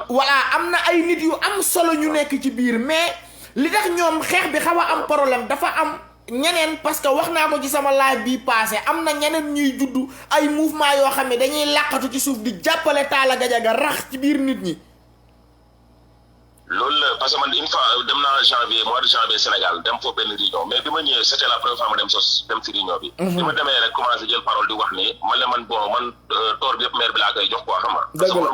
voilà am na ay nit yu am solo ñu nekk ci biir mais li tax ñoom xeex bi xaw a am problème dafa am ñeneen parce que wax naa ko ci sama live bi passé am na ñeneen ñuy juddu ay mouvement yoo xam ne dañuy làqatu ci suuf di jàppale Talla Gadiaga rax ci biir nit ñi. loolu la parce que man une fois dem naa mois de janvier Sénégal dem foofu benn réunion mais bi ma ñëwee c'était la première fois ma dem si réunion bi. bi ma demee rek commencé jël parole di wax ni man toor bi yëpp maire bi laa koy jox quoi xam nga. dëgg la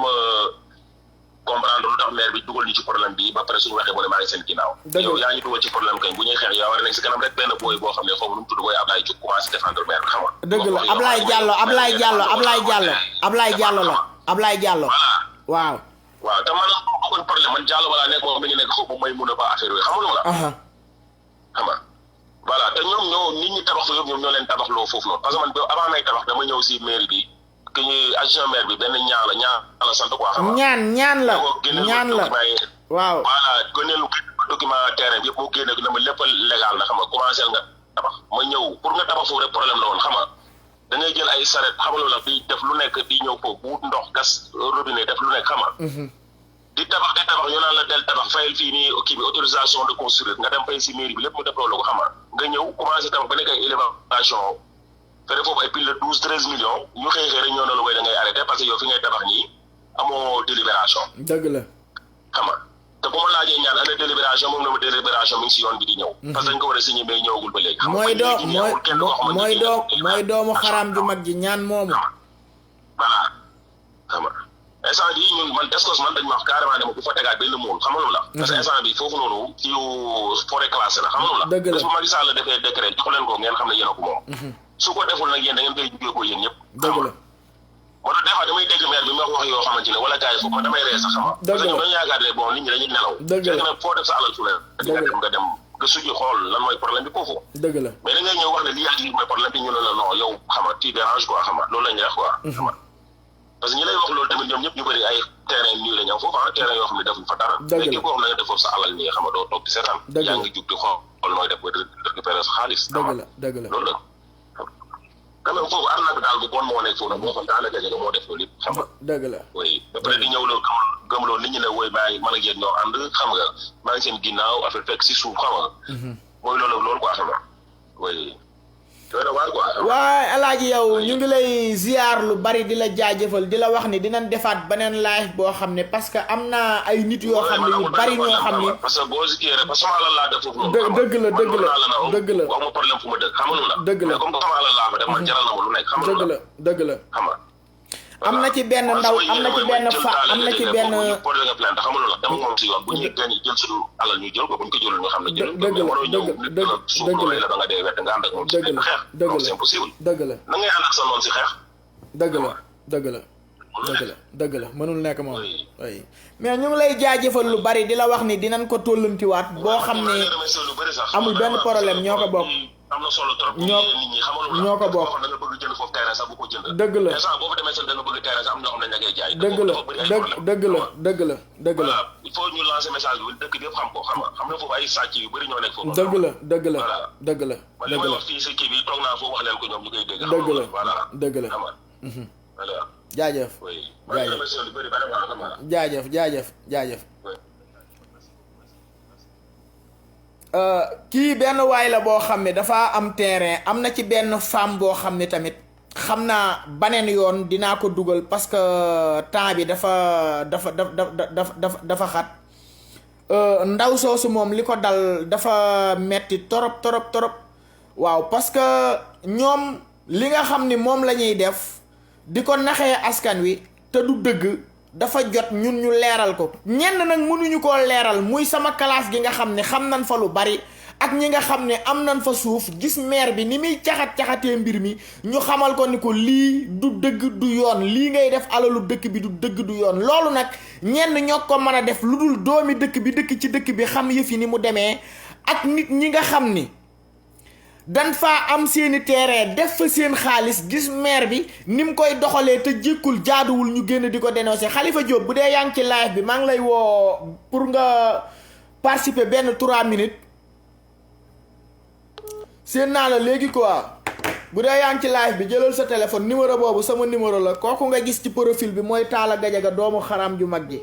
comprendre lu tax maire bi dugal ñu ci problème bi ba pare suñu waxee maa ngi seen ginnaaw. yow yaa ngi dugal ci problème kañ bu ñuy xeex yaa war a nekk si kanam rek benn booy boo xam ne foofu nu mu tudd booy Ablaye Diop commencé défendre maire bi xam nga. dëgg la Ablaye Diallo waaw. waaw te man amoon problème man Diallo balaa nekk moom mi ngi nekk xaw may mun a ba affaire yooyu xamul la. xam nga voilà te ñoom nit ñi tabax fa yëpp ñoom ñoo leen tabax loo foofu noonu parce que man avant may tabax dama ñëw si mairie bi que ñuy adjoint maire bi benn ñaan la sant quoi. xam nga ñaan la waaw. voilà gëneelu document terrain bi yëpp mu génne na ma lépp légal na xam nga commencé nga tabax ma ñëw pour nga tabax foofu rek problème la woon xam nga da ngay jël ay saret xamaloo la di def lu nekk di ñëw foofu wut ndox gas robinet def lu nekk xam nga di tabax ñu naan la del tabax fayal fii nii kii bi autorisation de construire nga dem fay si mairie bi lépp mu def loolu ko xam nga ñëw commencé tabax ba nekk ay élévation fere foofu ay pile de 12-13 millions ñu xëy rek ñoo ne la koy da ngay arrêté parce que yow fi ngay tabax nii amoo délibération. dëgg la xam nga te bu ma laajee ñaan ana délibération moom la ma délibération mi ngi si yoon bi di ñëw. parce que dañ ko war a signé mais ñëwagul ba léegi. mooy doomu xaram ju mag ji ñaan moomu. voilà xam nga instant bii ñun man Descos man dañ ma wax carrément ne ma bu fa tegaat benn mool xam nga la. parce que instant bii foofu noonu ci forêt classée la xam nga la. dëgg la parce que Macky Sall defee décret jox leen ko ngeen xam ne yéen a ko moom. su ko deful nag yéen da ngeen koy jugee ko yéen ñëpp. dëgg la moo tax des fois damay dégg maire bi ma wax yoo xamante ne wala gars yi foofu man damay ree sax xam nga. parce que ñoom dañu yaakaar ne bon nit ñi dañuy nelaw. dëgg la fekk na foo def sa alal su ne. di nga dem nga dem gëstu ji xool lan mooy problème bi foofu. dëgg la mais da ngay ñëw wax ne lii ak lii mooy problème bi ñu ne la non yow xam nga tu dérange quoi xam nga loolu la ñuy wax quoi. xam nga parce que ñi lay wax loolu tamit ñoom ñëpp ñu bëri ay terrain nii la ñu am foofu ah terrain yoo xam ne defuñ fa dara. mais képp koo xam ne nga def foofu sa alal nii xam nga doo toog di seetaan. yaa ngi jug di xool nooy def ba récupérer sa xaalis. dëgg la loolu la. quand même foofu arnaque daal bu bon moo nekk foofu nag moo xam daanaka jege moo def loolu yëpp xam nga. dëgg la oui ba pare di ñëw loolu gëmloo nit ñi ne woy maa ngi man ak yéen ñoo ànd xam nga maa ngi seen ginnaaw affaire fekk si suuf xam nga. mooy loolu quoi xam nga oui. waaye Alaaji yow ñu ngi lay ziar lu bari di la jaajëfal di la wax ni dinañ defaat beneen live boo xam ne parce que am na ay nit yoo xam ne yu bari ñoo xam ne. parce que boo si kii rek parce que sama alal laa def foofu noonu. dëgg la wax ma problème fu ma dëkk xam nga la. dëgg la mais comme sama alal laa fa def man jaral na ma lu nekk. xam nga la dëgg la xam nga. am na ci benn ndaw am na ci benn fa am na ci benn. porte nga plainte xam nga la dama moom si yoon bu ñuy gën jël suñu alal ñu jël ko bu ñu ko jëlul ñu xam ne jël la ba nga dee wet nga ànd ak moom si xeex donc c'est impossible dëgg la na ngay ànd ak sa noonu si xeex dëgg la mënul nekk moom oui mais ñu ngi lay jaajëfal lu bari di la wax ni dinañ ko tóllantiwaat boo xam ne amul benn problème ñoo ko bokk am na solo trop ñoo ko bokk da nga bëgg jënd foofu terrain sax bu ko jënd dëgg la instant boo fa demee sax da nga bëgg terrain sax am ñoo xam ne da ngay jaay dëgg la il faut ñu lancer message bi dëkk bi yëpp xam ko xam nga foofu ay sàcc yu bëri ñoo nekk foofu dëgg la li may wax fii si kii bi toog naa foofu wax leen ko ñoom ñu koy dégg dëgg la voilà jaajëf kii benn waay la boo xam ne dafa am terrain am na ci benn femme boo xam ne tamit xam naa baneen yoon dinaa ko dugal parce que temps bi dafa xat ndaw soosu moom li ko dal dafa metti torop waaw parce que ñoom li nga xam ni moom la ñuy def di ko naxee askan wi te du dëgg dafa jot ñun ñu leeral ko ñenn nag mënuñu koo leeral muy sama classe gi nga xam ne xam nañ fa lu bari ak ñi nga xam ne am nañ fa suuf gis maire bi ni muy caxatee mbir mi ñu xamal ko ni ko lii du dëgg du yoon lii ngay def alalu dëkk bi du dëgg du yoon loolu nag ñenn ñoo ko mën a def lu dul doomi dëkk bi dëkk ci dëkk bi xam yëf yi ni mu demee ak nit ñi nga xam ni dan faa am seeni terrain def fa seen xaalis gis maire bi ni mu koy doxalee te jékkul jaaduwul ñu génn di ko dénoncer Khalifa Diop bu dee yaa ngi ci live bi maa ngi lay woo pour nga participer benn 3 minutes seen naa la léegi quoi bu dee yaa ngi ci live bi jëlal sa téléphone numéro boobu sama numéro la kooku nga gis ci profil bi mooy Talla Gadiaga doomu xaram ju mag ji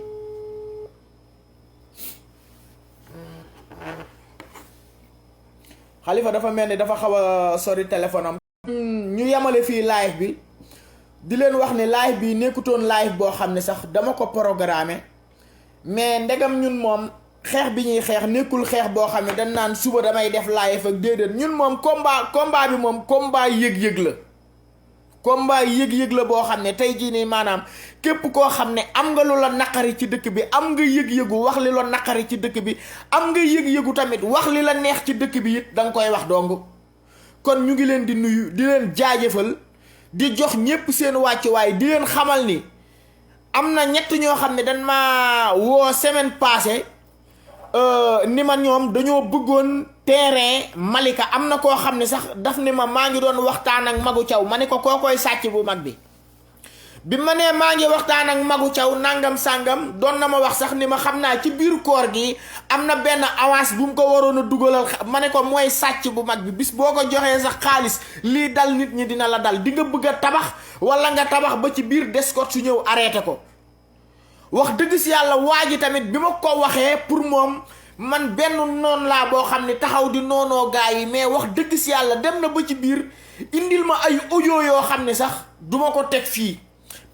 Khalifa dafa mel ni dafa xaw a sori téléphone am ñu yemale fii live bi di leen wax ne live bi nekkutoon live boo xam ne sax dama ko programmé mais ndegam ñun moom xeex bi ñuy xeex nekkul xeex boo xam ne dañ naan suba damay def live ak déedéet ñun moom combat bi moom combat yëg-yëg la combat yëg-yëg la boo xam ne tey jii nii maanaam képp koo xam ne am nga lu la naqari ci dëkk bi am nga yëg-yëgu wax li la naqari ci dëkk bi am nga yëg-yëgu tamit wax li la neex ci dëkk bi it danga koy wax dong kon ñu ngi leen di nuyu di leen jaajëfal di jox ñépp seen wàccuwaay di leen xamal ni am na ñett ñoo xam ne dañ ma woo semaine passée ni ma ñoom dañoo bëggoon terrain Malika am na koo xam ne sax daf ni ma maa ngi doon waxtaan ak Magu Thiaw ma ne ko koo koy sàcc bu mag bi ma nee maa ngi waxtaan ak Magu Thiaw nangam sàngam doon na ma wax sax ni ma xam naa ci biir koor gi am na benn avance bu mu ko waroon a dugalal ma ne ko mooy sàcc bu mag bi bis boo ko joxee sax xaalis lii dal nit ñi dina la dal di nga bëgg a tabax wala nga tabax ba ci biir Descos su ñëw arrêté ko wax dëgg si yàlla waa ji tamit bi ma ko waxee pour moom man benn noon laa boo xam ne taxaw di noonoo gaa yi mais wax dëgg si yàlla dem na ba ci biir indil ma ay audio yoo xam ne sax duma ko teg fii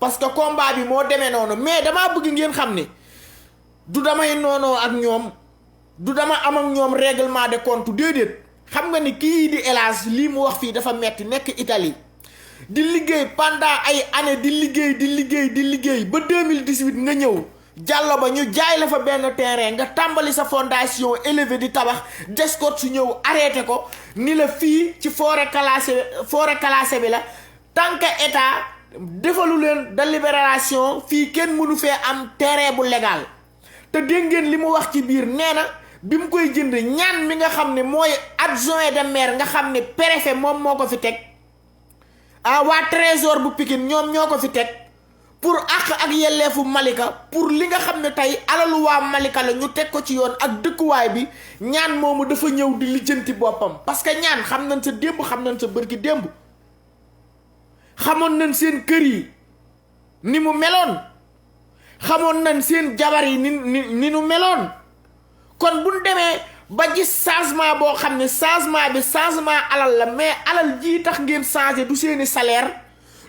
parce que combat bi moo demee noonu mais damaa bëgg ngeen xam ne du damay noonoo ak ñoom du dama am ak ñoom règlement de compte déedéet xam nga ni kii di El Hadj lii mu wax fii dafa metti nekk Italie di liggéey pendant ay années di liggéey ba 2018 nga ñëw jàllo ba ñu jaay la fa benn terrain nga tàmbali sa fondation élevé di tabax Descos su ñëw arrêté ko ni la fii ci forêt classée bi la tant que état defalu leen délibération fii kenn mënu fee am terrain bu légal te dégg ngeen li mu wax ci biir nee na bi mu koy jënd ñaan mi nga xam ne mooy adjoint de maire nga xam ne préfet moom moo ko fi teg waa trésor bu Pikine ñoom ñoo ko fi teg pour àq ak yelleefu Malika pour li nga xam ne tey alalu waa Malika la ñu teg ko ci yoon ak dëkkuwaay bi ñaan moomu dafa ñëw di lijjanti boppam parce que ñaan xam nañ sa démb xam nañ sa bërki démb xamoon nañ seen kër yi ni mu meloon xamoon nañ seen jabar yi ni nu meloon kon buñ demee ba gis changement boo xam ne changement bi changement alal la mais alal jii tax ngeen changé du seeni salaire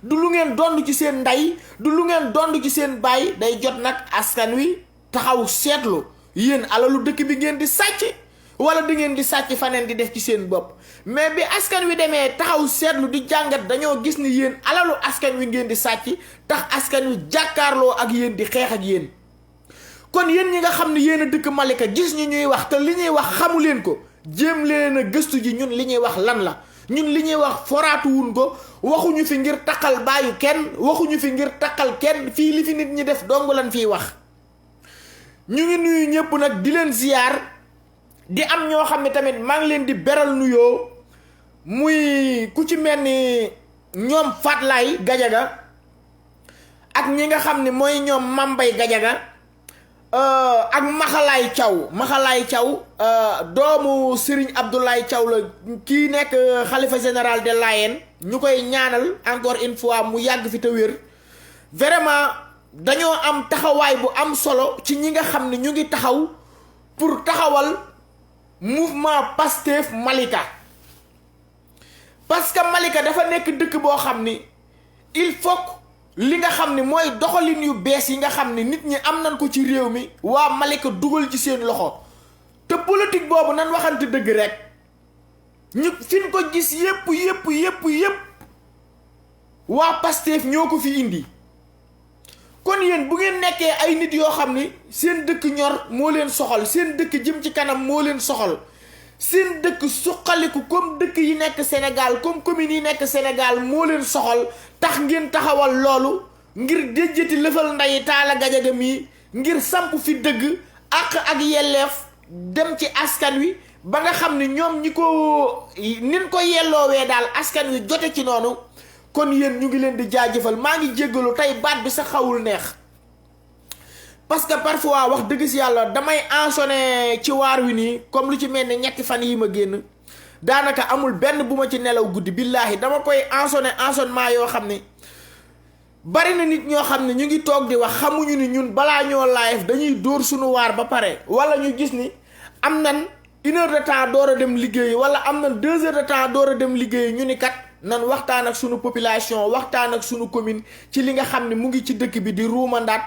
du lu ngeen dond ci seen ndey du lu ngeen dond ci seen baay day jot nag askan wi taxaw seetlu yéen alalu dëkk bi ngeen di sàcc wala da ngeen di sàcc faneen di def ci seen bopp mais bi askan wi demee taxaw seetlu di jàngat dañoo gis ni yéen alalu askan wi ngeen di sàcc tax askan wi jàkkaarloo ak yéen di xeex ak yéen kon yéen ñi nga xam ne yéen a dëkk Malika gis ñu ñuy wax te li ñuy wax xamu leen ko jéem leen a gëstu ji ñun li ñuy wax lan la ñun li ñuy wax foraatu wuñ ko waxuñu fi ngir taqal baayu kenn waxuñu fi ngir taqal kenn fii li fi nit ñi def dong lan fiy wax ñu ngi nuyu ñëpp nag di leen ziyaar di am ñoo xam ne tamit maa ngi leen di beral nuyoo muy ku ci mel ni ñoom Fatlaay Gajaga ak ñi nga xam ne mooy ñoom Mambay Gajaga ak Maxalaay Thiaw doomu Serigne Abdoulaye Thiaw la kii nekk xalifa général de Layène ñu koy ñaanal encore une fois mu yàgg fi te wér vraiment dañoo am taxawaay bu am solo ci ñi nga xam ne ñu ngi taxaw pour taxawal mouvement Pastef Malika parce que Malika dafa nekk dëkk boo xam ni il faut li nga xam ne mooy doxalin yu bees yi nga xam ne nit ñi am nañ ko ci réew mi waa Malika dugal ci seen loxo te politique boobu nan waxante dëgg rek ñu fin ko gis yépp waa Pastef ñoo ko fi indi kon yéen bu ngeen nekkee ay nit yoo xam ni seen dëkk ñor moo leen soxal seen dëkk jëm ci kanam moo leen soxal seen dëkk suqaliku comme dëkk yi nekk Sénégal comme communes yi nekk Sénégal moo leen soxal tax ngeen taxawal loolu ngir déjjati lëfal nday Talla Gajaga mi ngir samp fi dëgg ak yelleef dem ci askan wi ba nga xam ne ñoom ñi ko nin ko yelloowee daal askan wi jote ci noonu kon yéen ñu ngi leen di jaajëfal maa ngi jéggalu tey baat bi sa xawul neex parce que parfois wax dëgg si yàlla damay ensonné ci waar wi nii comme lu ci mel ni ñetti fan yi ma génn daanaka amul benn bu ma ci nelaw guddi billaahi dama koy ensonnement yoo xam ne bari na nit ñoo xam ne ñu ngi toog di wax xamuñu ni ñun balaa ñoo live dañuy dóor suñu waar ba pare wala ñu gis ni am nan 1 heure de temps door a dem liggéeyi wala am nan 2 heures de temps door a dem liggéeyi ñu ni kat nan waxtaan ak sunu population waxtaan ak sunu commune ci li nga xam ne mu ngi ci dëkk bi di ruumandaat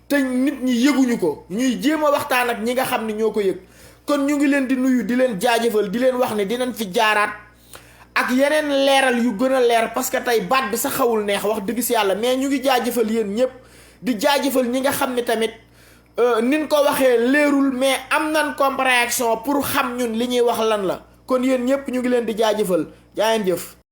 te nit ñi yëguñu ko ñuy jéem a waxtaan ak ñi nga xam ne ñoo ko yëg kon ñu ngi leen di nuyu di leen jaajëfal di leen wax ne dinañ fi jaaraat ak yeneen leeral yu gën a leer parce que tey baat bi sa xawul neex wax dëgg si yàlla mais ñu ngi jaajëfal yéen ñëpp di jaajëfal ñi nga xam ne tamit nin ko waxee leerul mais am nan compréhension pour xam ñun li ñuy wax lan la kon yéen ñëpp ñu ngi leen di jaajëfal jaayeen jëf